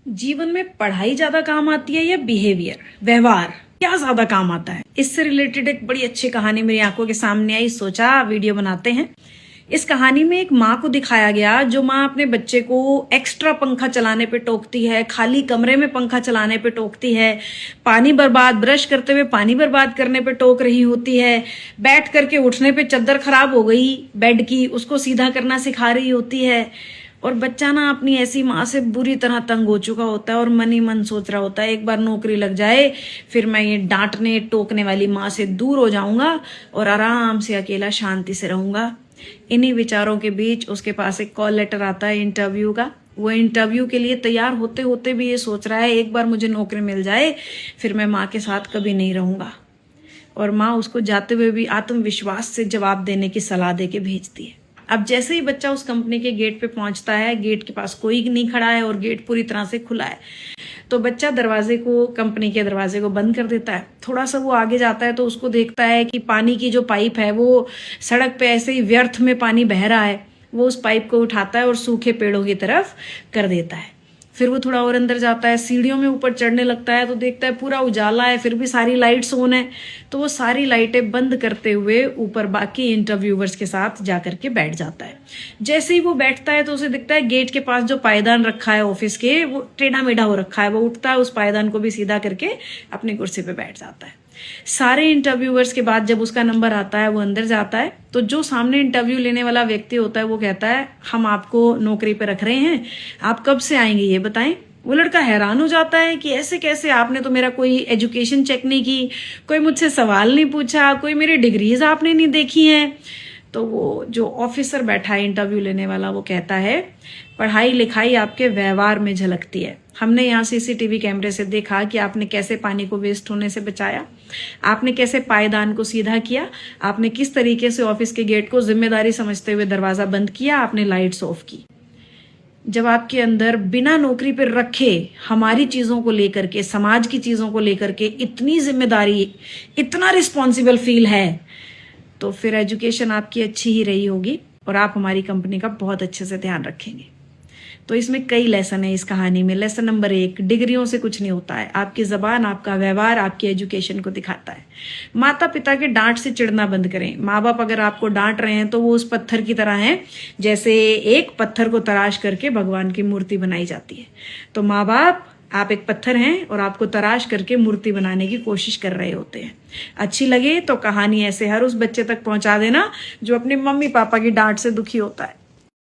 जीवन में पढ़ाई ज्यादा काम आती है या बिहेवियर, व्यवहार, क्या ज्यादा काम आता है? इससे रिलेटेड एक बड़ी अच्छी कहानी मेरी आंखों के सामने आई, सोचा वीडियो बनाते हैं। इस कहानी में एक माँ को दिखाया गया जो माँ अपने बच्चे को एक्स्ट्रा पंखा चलाने पे टोकती है, खाली कमरे में पंखा चलाने पे टोकती है, पानी बर्बाद, ब्रश करते हुए पानी बर्बाद करने पे टोक रही होती है, बैठ करके उठने पे चद्दर खराब हो गई बेड की, उसको सीधा करना सिखा रही होती है। और बच्चा ना अपनी ऐसी माँ से बुरी तरह तंग हो चुका होता है और मन ही मन सोच रहा होता है एक बार नौकरी लग जाए, फिर मैं ये डांटने टोकने वाली माँ से दूर हो जाऊंगा और आराम से अकेला शांति से रहूंगा। इन्हीं विचारों के बीच उसके पास एक कॉल लेटर आता है इंटरव्यू का। वो इंटरव्यू के लिए तैयार होते होते भी ये सोच रहा है एक बार मुझे नौकरी मिल जाए, फिर मैं माँ के साथ कभी नहीं रहूंगा। और माँ उसको जाते हुए भी आत्मविश्वास से जवाब देने की सलाह दे के भेजती है। अब जैसे ही बच्चा उस कंपनी के गेट पे पहुंचता है, गेट के पास कोई नहीं खड़ा है और गेट पूरी तरह से खुला है, तो बच्चा कंपनी के दरवाजे को बंद कर देता है। थोड़ा सा वो आगे जाता है तो उसको देखता है कि पानी की जो पाइप है वो सड़क पे ऐसे ही व्यर्थ में पानी बह रहा है। वो उस पाइप को उठाता है और सूखे पेड़ों की तरफ कर देता है। फिर वो थोड़ा और अंदर जाता है, सीढ़ियों में ऊपर चढ़ने लगता है तो देखता है पूरा उजाला है, फिर भी सारी लाइट्स ऑन है। तो वो सारी लाइटें बंद करते हुए ऊपर बाकी इंटरव्यूवर्स के साथ जाकर के बैठ जाता है। जैसे ही वो बैठता है तो उसे दिखता है गेट के पास जो पायदान रखा है ऑफिस के, वो टेढ़ा मेढ़ा हो रखा है। वो उठता है, उस पायदान को भी सीधा करके अपनी कुर्सी पे बैठ जाता है। सारे इंटरव्यूअर्स के बाद जब उसका नंबर आता है, वो अंदर जाता है तो जो सामने इंटरव्यू लेने वाला व्यक्ति होता है वो कहता है हम आपको नौकरी पे रख रहे हैं, आप कब से आएंगे ये बताएं। वो लड़का हैरान हो जाता है कि ऐसे कैसे, आपने तो मेरा कोई एजुकेशन चेक नहीं की, कोई मुझसे सवाल नहीं पूछा, कोई मेरी डिग्रीज आपने नहीं देखी हैं। तो वो जो ऑफिसर बैठा है इंटरव्यू लेने वाला, वो कहता है पढ़ाई लिखाई आपके व्यवहार में झलकती है। हमने यहाँ सीसीटीवी कैमरे से देखा कि आपने कैसे पानी को वेस्ट होने से बचाया, आपने कैसे पायदान को सीधा किया, आपने किस तरीके से ऑफिस के गेट को जिम्मेदारी समझते हुए दरवाजा बंद किया, आपने लाइट्स ऑफ की। जब आपके अंदर बिना नौकरी पर रखे हमारी चीजों को लेकर के, समाज की चीजों को लेकर के इतनी जिम्मेदारी, इतना रिस्पॉन्सिबल फील है, तो फिर एजुकेशन आपकी अच्छी ही रही होगी और आप हमारी कंपनी का बहुत अच्छे से ध्यान रखेंगे। तो इसमें कई लेसन है इस कहानी में। लेसन नंबर 1, डिग्रियों से कुछ नहीं होता है, आपकी जबान, आपका व्यवहार आपकी एजुकेशन को दिखाता है। माता पिता के डांट से चिढ़ना बंद करें। माँ बाप अगर आपको डांट रहे हैं तो वो उस पत्थर की तरह हैं जैसे एक पत्थर को तराश करके भगवान की मूर्ति बनाई जाती है। तो माँ बाप, आप एक पत्थर हैं और आपको तराश करके मूर्ति बनाने की कोशिश कर रहे होते हैं। अच्छी लगे तो कहानी ऐसे हर उस बच्चे तक पहुंचा देना जो अपने मम्मी पापा की डांट से दुखी होता है।